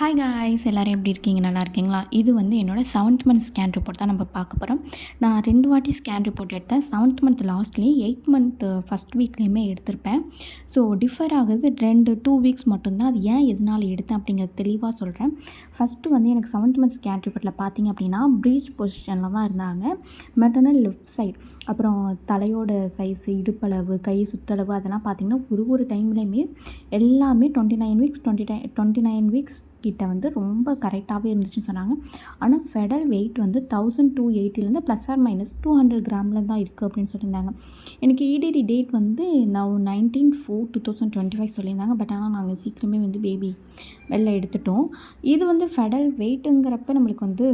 Hi guys, எல்லோரும் எப்படி இருக்கீங்க? நல்லா இருக்கீங்களா? இது வந்து என்னோடய 7th மந்த் ஸ்கேன் ரிப்போர்ட் தான் நம்ம பார்க்க போகிறோம். நான் 2 வாட்டி ஸ்கேன் ரிப்போர்ட் எடுத்தேன். 7th மந்த் லாஸ்ட்லேயும் 8th மந்த் ஃபஸ்ட் வீக்லேயுமே எடுத்திருப்பேன். ஸோ டிஃபர் ஆகுது 2 வீக்ஸ் மட்டும்தான். அது ஏன் எதனால் எடுத்தேன் அப்படிங்கிறது தெளிவாக சொல்கிறேன். ஃபஸ்ட்டு வந்து எனக்கு 7th மந்த் ஸ்கேன் ரிப்போர்ட்டில் பார்த்தீங்க அப்படின்னா ப்ரீச் பொசிஷனில் தான் இருந்தாங்க. மெட்டர்னல் லெஃப்ட் சைட், அப்புறம் தலையோட சைஸு, இடுப்பளவு, கை சுற்றளவு அதெல்லாம் பார்த்திங்கன்னா ஒரு டைம்லேயுமே எல்லாமே 29 வீக்ஸ் கிட்ட வந்து ரொம்ப கரெக்டாகவே இருந்துச்சுன்னு சொன்னாங்க. ஆனால் ஃபெடல் வெயிட் வந்து 1280 ப்ளஸ் ஆர் மைனஸ் 200 கிராமில் தான் இருக்குது அப்படின்னு சொல்லியிருந்தாங்க. எனக்கு இடிடி டேட் வந்து நான் 19/4/2025 சொல்லியிருந்தாங்க. பட் ஆனால் நாங்கள் சீக்கிரமே வந்து பேபி வெளில எடுத்துட்டோம். இது வந்து ஃபெடல் வெயிட்டுங்கிறப்ப நம்மளுக்கு வந்து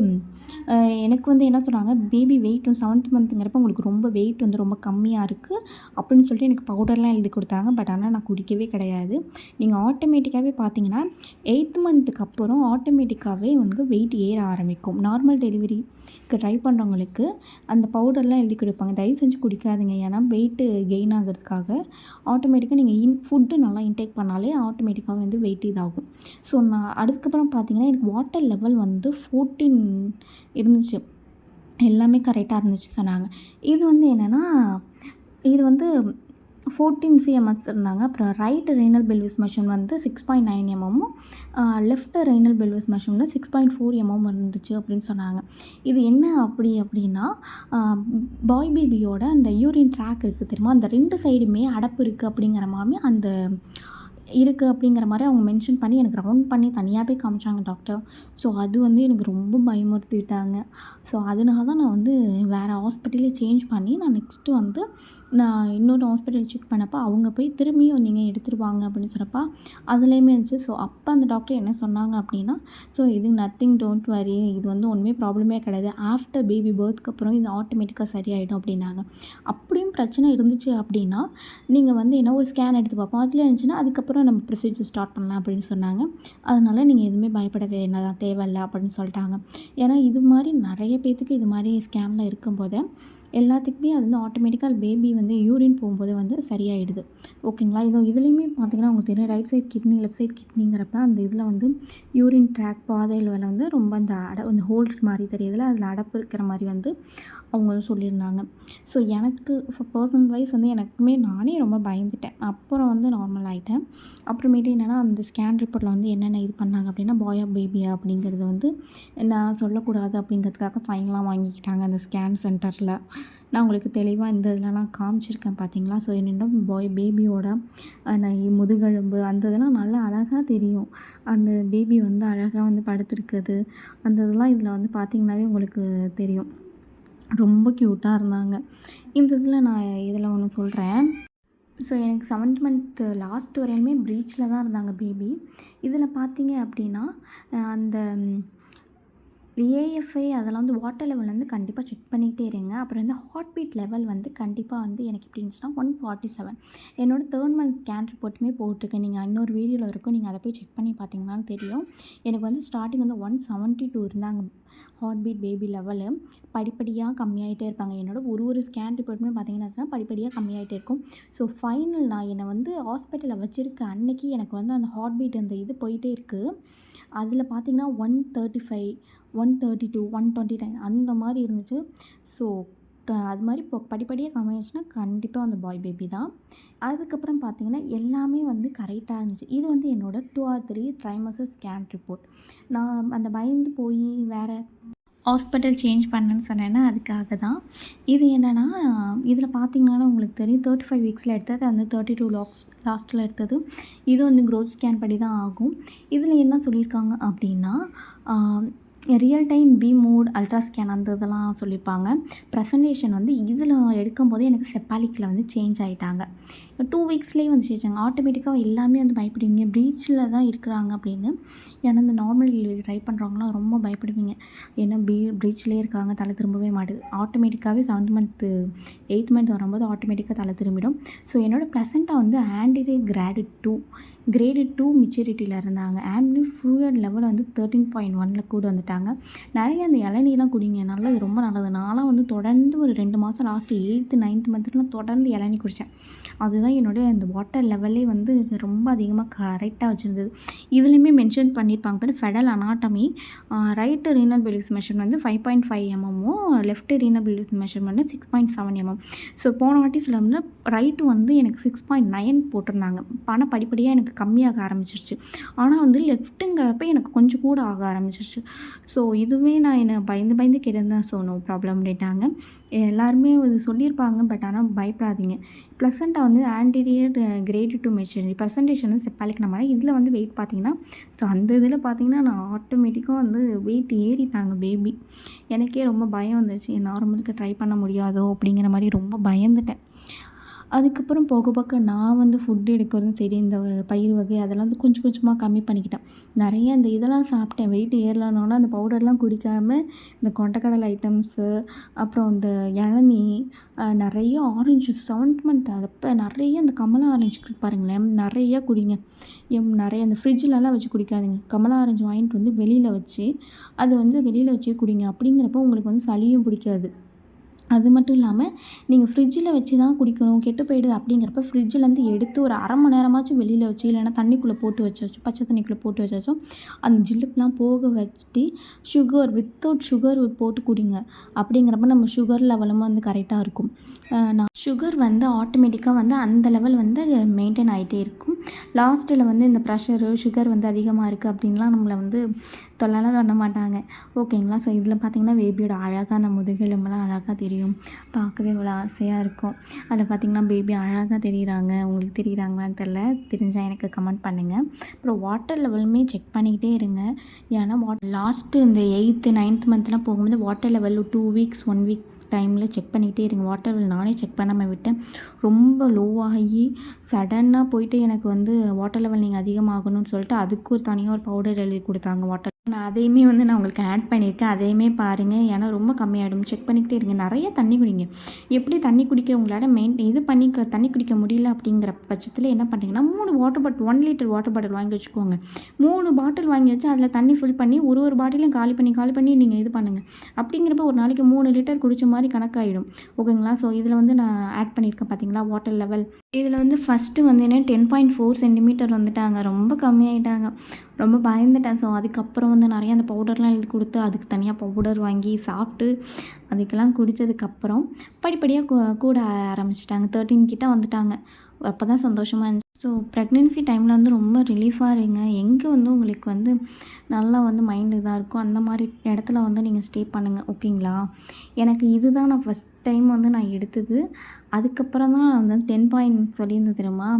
எனக்கு வந்து என்ன சொன்னாங்க, பேபி வெயிட் 7th மந்த்துங்கிறப்ப உங்களுக்கு ரொம்ப வெயிட் வந்து ரொம்ப கம்மியாக இருக்குது அப்படின்னு சொல்லிட்டு எனக்கு பவுடர்லாம் எழுதி கொடுத்தாங்க. பட் ஆனால் நான் குடிக்கவே கிடையாது. நீங்கள் ஆட்டோமேட்டிக்காகவே பார்த்தீங்கன்னா 8th மந்த்துக்கு அப்புறம் ஆட்டோமேட்டிக்காகவே உங்களுக்கு வெயிட் ஏற ஆரம்பிக்கும். நார்மல் டெலிவரிக்கு ட்ரை பண்ணுறவங்களுக்கு அந்த பவுடர்லாம் எழுதி கொடுப்பாங்க. தயவு செஞ்சு குடிக்காதீங்க. ஏன்னா வெயிட்டு கெயின் ஆகிறதுக்காக ஆட்டோமேட்டிக்காக நீங்கள் ஃபுட்டு நல்லா இன்டேக் பண்ணாலே ஆட்டோமேட்டிக்காக வந்து வெயிட் இதாகும். ஸோ நான் அதுக்கப்புறம் பார்த்தீங்கன்னா எனக்கு வாட்டர் லெவல் வந்து 14 இருந்துச்சு. எல்லாமே கரெக்டாக இருந்துச்சு சொன்னாங்க. இது வந்து என்னென்னா, இது வந்து 14 cms இருந்தாங்க. அப்புறம் ரைட் ரீனல் பெல்விஸ் மெஷின் வந்து 6.9 mm, left renal pelvis machine 6.4 mm இருந்துச்சு அப்படின்னு சொன்னாங்க. இது என்ன அப்படின்னா பாய் பேபியோட அந்த யூரின் ட்ராக் இருக்குது தெரியுமா, அந்த 2 சைடுமே அடப்பு இருக்குது அப்படிங்கிற மாதிரி அந்த இருக்குது அப்படிங்கிற மாதிரி அவங்க மென்ஷன் பண்ணி எனக்கு ரவுண்ட் பண்ணி தனியாகவே காமிச்சாங்க டாக்டர். ஸோ அது வந்து எனக்கு ரொம்ப பயமுறுத்திட்டாங்க. ஸோ அதனால தான் நான் வந்து வேறு ஹாஸ்பிட்டலே சேஞ்ச் பண்ணி நான் நெக்ஸ்ட்டு வந்து நான் இன்னொரு ஹாஸ்பிட்டல் செக் பண்ணப்போ அவங்க போய் திரும்பியும் நீங்கள் எடுத்துகிட்டு வாங்க அப்படின்னு சொன்னப்போ அதுலேயுமே இருந்துச்சு. ஸோ அப்போ அந்த டாக்டர் என்ன சொன்னாங்க அப்படின்னா, ஸோ இது நத்திங், டோன்ட் வரி, இது வந்து ஒன்றுமே ப்ராப்ளமே கிடையாது, ஆஃப்டர் பேபி பர்த்க்கு அப்புறம் இது ஆட்டோமேட்டிக்காக சரியாயிடும் அப்படின்னாங்க. அப்படியும் பிரச்சனை இருந்துச்சு அப்படின்னா நீங்கள் வந்து என்ன ஒரு ஸ்கேன் எடுத்து பார்ப்போம், அதில் இருந்துச்சுன்னா அதுக்கப்புறம் நம்ம ப்ரொசீஜர் ஸ்டார்ட் பண்ணலாம் அப்படின்னு சொன்னாங்க. அதனால் நீங்கள் எதுவுமே பயப்பட தேவையில்லை அப்படின்னு சொல்லிட்டாங்க. ஏன்னா இது மாதிரி நிறைய பேத்துக்கு இது மாதிரி ஸ்கேனில் இருக்கும்போது எல்லாத்துக்குமே அது வந்து ஆட்டோமேட்டிக்காக பேபி வந்து யூரின் போகும்போது வந்து சரியாயிடுது. ஓகேங்களா? இதுலேயுமே பார்த்தீங்கன்னா உங்களுக்கு தெரியும், right side kidney, left side கிட்னிங்கிறப்ப அந்த இதில் வந்து யூரின் ட்ராக் பாதையில் வந்து ரொம்ப அந்த ஹோல்ஸ் மாதிரி தெரியுதுல, அதில் அடப்பு இருக்கிற மாதிரி வந்து அவங்க சொல்லியிருந்தாங்க. ஸோ எனக்கு பர்சனல் வைஸ் வந்து எனக்குமே நானே ரொம்ப பயந்துட்டேன். அப்புறம் வந்து நார்மல் ஆகிட்டேன். அப்புறமேட்டு என்னென்னா அந்த ஸ்கேன் ரிப்போர்ட்டில் வந்து என்னென்ன இது பண்ணாங்க அப்படின்னா, பாயா பேபியா அப்படிங்கிறது வந்து நான் சொல்லக்கூடாது அப்படிங்கிறதுக்காக ஃபைன்லாம் வாங்கிக்கிட்டாங்க அந்த ஸ்கேன் சென்டரில். நான் உங்களுக்கு தெளிவாக இந்த இதெல்லாம் காமிச்சிருக்கேன் பார்த்தீங்களா? ஸோ என்னோட பேபியோட முதுகெலும்பு அந்த இதெல்லாம் நல்லா அழகாக தெரியும். அந்த பேபி வந்து அழகாக வந்து படுத்துருக்குது அந்த இதெல்லாம் இதில் வந்து பார்த்திங்கனாவே உங்களுக்கு தெரியும். ரொம்ப க்யூட்டாக இருந்தாங்க. இந்த இதில் ஒன்று சொல்கிறேன். ஸோ எனக்கு 7th மந்த் லாஸ்ட் வரையிலுமே ப்ரீச்சில் தான் இருந்தாங்க பேபி. இதில் பார்த்தீங்க அப்படின்னா அந்த ஏஎஃப்ஐ அதெல்லாம் வந்து வாட்டர் லெவல் வந்து கண்டிப்பாக செக் பண்ணிகிட்டே இருங்க. அப்புறம் வந்து ஹார்ட் பீட் லெவல் வந்து கண்டிப்பாக வந்து எனக்கு எப்படி இருந்துச்சுன்னா 147. என்னோட 3rd மந்த் ஸ்கேன் ரிப்போர்ட்டுமே போட்டிருக்கேன். நீங்கள் இன்னொரு வீடியோவில் இருக்கும், நீங்கள் அதை போய் செக் பண்ணி பார்த்தீங்கன்னாலும் தெரியும். எனக்கு வந்து ஸ்டார்டிங் வந்து 172 இருந்தாங்க ஹார்ட் பீட் பேபி லெவலு. படிப்படியாக கம்மியாகிட்டே இருப்பாங்க. என்னோட ஒரு ஸ்கேன் ரிப்போர்ட்டுமே பார்த்தீங்கன்னா படிப்படியாக கம்மியாகிட்டே இருக்கும். ஸோ ஃபைனல் நான் என்னை வந்து ஹாஸ்பிட்டலில் வச்சுருக்க அன்னைக்கு எனக்கு வந்து அந்த ஹார்ட் பீட் அந்த இது போயிட்டே இருக்குது. அதில் பார்த்தீங்கன்னா 135, 132, 129 அந்த மாதிரி இருந்துச்சு. ஸோ அது மாதிரி இப்போ படிப்படியாக கம்மியாச்சுன்னா கண்டிப்பாக அந்த பாய் பேபி தான். அதுக்கப்புறம் பார்த்தீங்கன்னா எல்லாமே வந்து கரெக்டாக இருந்துச்சு. இது வந்து என்னோடய 2 or 3 ட்ரைமஸ்டர் ஸ்கேன் ரிப்போர்ட். நான் அந்த பயந்து போய் வேறு ஹாஸ்பிட்டல் சேஞ்ச் பண்ணேன்னு சொன்னேன்னா அதுக்காக தான். இது என்னென்னா இதில் பார்த்தீங்கன்னா உங்களுக்கு தெரியும், 35 வீக்ஸில் எடுத்தது வந்து 32 லாஸ்ட்டில் எடுத்தது. இது வந்து க்ரோத் ஸ்கேன் படி தான் ஆகும். இதில் என்ன சொல்லியிருக்காங்க அப்படின்னா real time B mode ultra scan அந்த இதெல்லாம் சொல்லியிருப்பாங்க. ப்ரெசன்டேஷன் வந்து இதில் எடுக்கும்போது எனக்கு செப்பாலிக்கில் வந்து சேஞ்ச் ஆகிட்டாங்க. 2 வீக்ஸ்லேயே வந்து சேஞ்சாங்க. ஆட்டோமேட்டிக்காக எல்லாமே வந்து பயப்படுவீங்க, ப்ரீச்சில் தான் இருக்கிறாங்க அப்படின்னு. ஏன்னா இந்த நார்மல் டெலிவரி ட்ரை பண்ணுறவங்களாம் ரொம்ப பயப்படுவீங்க. ஏன்னா ப்ரீச்லேயே இருக்காங்க, தலை திரும்பவே மாட்டுது. ஆட்டோமேட்டிக்காகவே 7th மந்த்து 8th மந்த் வரும்போது ஆட்டோமேட்டிக்காக தலை திரும்பிடும். ஸோ என்னோடய ப்ளசண்டா வந்து ஆன்டிரே கிராடு 2 கிரேடு 2 மெச்சூரிட்டியில் இருந்தாங்க. ஆம்னி ஃப்ளூயிட் லெவல் வந்து 13.1ல் கூட வந்துட்டாங்க. நிறைய அந்த இளநீலாம் குடிங்க, நல்லது, ரொம்ப நல்லது. நான்லாம் வந்து தொடர்ந்து ஒரு 2 மாதம் லாஸ்ட்டு 8th 9th மந்த்லாம் தொடர்ந்து இளநீ குடித்தேன். அதுதான் என்னுடைய அந்த வாட்டர் லெவலே வந்து ரொம்ப அதிகமாக கரெக்டாக வச்சுருந்தது. இதுலேயுமே மென்ஷன் பண்ணியிருப்பாங்க பாரு, fetal anatomy right renal pelvis measurement வந்து 5.5 எம்எம்மும் left renal pelvis measurement 6.7 mm. So போன வாட்டி சொல்லும்போது ரைட்டு வந்து எனக்கு 6.9 போட்டிருந்தாங்க. பணம் படிப்படியாக எனக்கு கம்மியாக ஆரம்பிச்சிருச்சு. ஆனால் வந்து லெஃப்ட்டுங்கிறப்ப எனக்கு கொஞ்சம் கூட ஆக ஆரம்பிச்சிருச்சு. ஸோ இதுவே நான் என்னை பயந்து கிடந்தேன். ஸோ நோ ப்ராப்ளம் அப்படின்ட்டாங்க. எல்லாருமே இது சொல்லியிருப்பாங்க, பட் ஆனால் பயப்படாதீங்க. ப்ளசண்ட்டாக வந்து ஆன்டீரியர் கிரேட் 2 மெச்சூரிட்டி பர்சன்டேஜ் வந்து செப்பாலிக் நம்ம இதில் வந்து வெயிட் பார்த்தீங்கன்னா, ஸோ அந்த இதில் பார்த்தீங்கன்னா நான் ஆட்டோமேட்டிக்காக வந்து வெயிட் ஏறிட்டாங்க பேபி. எனக்கே ரொம்ப பயம் வந்துருச்சு, நார்மலுக்கு ட்ரை பண்ண முடியாதோ அப்படிங்கிற மாதிரி ரொம்ப பயந்துட்டேன். அதுக்கப்புறம் போக போக நான் வந்து ஃபுட்டு எடுக்கிறதும் சரி, இந்த பயிர் வகை அதெல்லாம் வந்து கொஞ்சம் கொஞ்சமாக கம்மி பண்ணிக்கிட்டேன். நிறைய இந்த இதெல்லாம் சாப்பிட்டேன், வெயிட் ஏறலனாலும் அந்த பவுடர்லாம் குடிக்காமல் இந்த கொண்டக்கடலை ஐட்டம்ஸு, அப்புறம் இந்த இளநீ, நிறைய ஆரஞ்சு ஜூஸ் 7th மந்த் அப்போ நிறைய இந்த கமலா ஆரஞ்சு பாருங்களேன், நிறைய குடிங்க. நிறைய அந்த ஃப்ரிட்ஜிலலாம் வச்சு குடிக்காதீங்க. கமலா ஆரஞ்சு வாங்கிட்டு வந்து வெளியில் வச்சு அதை வந்து வெளியில் வச்சே குடிங்க. அப்படிங்கிறப்ப உங்களுக்கு வந்து சளியும் பிடிக்காது. அது மட்டும் இல்லாமல் நீங்கள் ஃப்ரிட்ஜில் வச்சு தான் குடிக்கணும், கெட்டு போயிடுது அப்படிங்கிறப்ப ஃப்ரிட்ஜிலேருந்து எடுத்து ஒரு 1/2 மணி நேரமாச்சும் வெளியில் வச்சு, இல்லைன்னா தண்ணிக்குள்ளே போட்டு வச்சாச்சும், பச்சை தண்ணிக்குள்ளே போட்டு வச்சாச்சும் அந்த ஜில்லுப்புலாம் போக வச்சுட்டு வித்தவுட் சுகர் போட்டு குடிங்க. அப்படிங்கிறப்ப நம்ம சுகர் லெவலும் வந்து கரெக்டாக இருக்கும். நான் சுகர் வந்து ஆட்டோமேட்டிக்காக வந்து அந்த லெவல் வந்து மெயின்டைன் ஆகிட்டே இருக்கும். லாஸ்ட்டில் வந்து இந்த ப்ரெஷரு சுகர் வந்து அதிகமாக இருக்குது அப்படின்லாம் நம்மளை வந்து தொல்லலாம் பண்ண மாட்டாங்க. ஓகேங்களா? ஸோ இதில் பார்த்திங்கன்னா பேபியோட அழகாக அந்த முதுகெலும்பெல்லாம் அழகாக தெரியும். பார்க்கவே இவ்வளோ ஆசையாக இருக்கும். அதில் பார்த்திங்கன்னா பேபி அழகாக தெரியுறாங்க. உங்களுக்கு தெரியுறாங்களான்னு தெரில, தெரிஞ்சால் எனக்கு கமெண்ட் பண்ணுங்கள். அப்புறம் வாட்டர் லெவலுமே செக் பண்ணிக்கிட்டே இருங்க. ஏன்னா லாஸ்ட்டு இந்த 8th 9th மந்த்லாம் போகும்போது வாட்டர் லெவல் 2 வீக்ஸ் 1 வீக் டைமில் செக் பண்ணிக்கிட்டே இருங்க. வாட்டர் லெவல் நானே செக் பண்ணாமல் விட்டேன். ரொம்ப லோவாகி சடனாக போயிட்டு எனக்கு வந்து வாட்டர் லெவல் நீங்கள் அதிகமாகணும்னு சொல்லிட்டு அதுக்கு ஒரு தனியாக ஒரு பவுடர் எழுதி கொடுத்தாங்க வாட்டர். நான் அதையுமே வந்து நான் உங்களுக்கு ஆட் பண்ணியிருக்கேன், அதையுமே பாருங்கள். ஏன்னா ரொம்ப கம்மியாகிடும். செக் பண்ணிக்கிட்டே இருங்க. நிறைய தண்ணி குடிங்க. எப்படி தண்ணி குடிக்க உங்களால் தண்ணி குடிக்க முடியல அப்படிங்கிற பட்சத்தில் என்ன பண்ணுறீங்கன்னா 3 water bottle 1 litre water bottle வாங்கி வச்சுக்கோங்க. 3 பாட்டில் வாங்கி வச்சு அதில் தண்ணி ஃபில் பண்ணி ஒரு பாட்டிலையும் காலி பண்ணி நீங்கள் இது பண்ணுங்கள். அப்படிங்கிறப்ப ஒரு நாளைக்கு 3 லிட்டர் குடித்த மாதிரி கணக்காயிடும். ஓகேங்களா? ஸோ இதில் வந்து நான் ஆட் பண்ணியிருக்கேன் பார்த்தீங்களா வாட்டர் லெவல். இதில் வந்து ஃபஸ்ட்டு வந்து என்ன 10.4 சென்டிமீட்டர் வந்துட்டாங்க. ரொம்ப கம்மியாயிட்டாங்க. ரொம்ப பயந்துட்டேன். ஸோ அதுக்கப்புறம் வந்து நிறைய அந்த பவுடர்லாம் எழுதி கொடுத்து அதுக்கு தனியாக பவுடர் வாங்கி சாப்பிட்டு அதுக்கெல்லாம் குடித்ததுக்கப்புறம் படிப்படியாக கூட ஆரம்பிச்சிட்டாங்க. 13 கிட்ட வந்துட்டாங்க. அப்போ தான் சந்தோஷமாக இருந்துச்சு. ஸோ ப்ரெக்னென்சி டைமில் வந்து ரொம்ப ரிலீஃபாக இருங்க. எங்கே வந்து உங்களுக்கு வந்து நல்லா வந்து மைண்டு இதாக இருக்கும் அந்த மாதிரி இடத்துல வந்து நீங்கள் ஸ்டே பண்ணுங்கள். ஓகேங்களா? எனக்கு இதுதான் நான் ஃபஸ்ட் டைம் வந்து நான் எடுத்தது. அதுக்கப்புறம் தான் நான் வந்து 10 பாயிண்ட் சொல்லியிருந்தேன் தெரியுமா,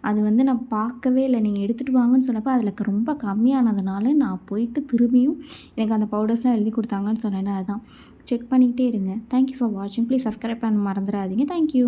அது வந்து நான் பார்க்கவே இல்லை. நீங்கள் எடுத்துகிட்டு வாங்கன்னு சொன்னப்போ அதில் ரொம்ப கம்மியானதுனால நான் போயிட்டு திரும்பியும் எனக்கு அந்த பவுடர்ஸ்லாம் எழுதி கொடுத்தாங்கன்னு சொன்னேன்னா அதுதான். செக் பண்ணிக்கிட்டே இருங்க. தேங்க்யூ ஃபார் வாட்சிங். ப்ளீஸ் சப்ஸ்கிரைப் பண்ண மறந்துடாதீங்க. தேங்க்யூ.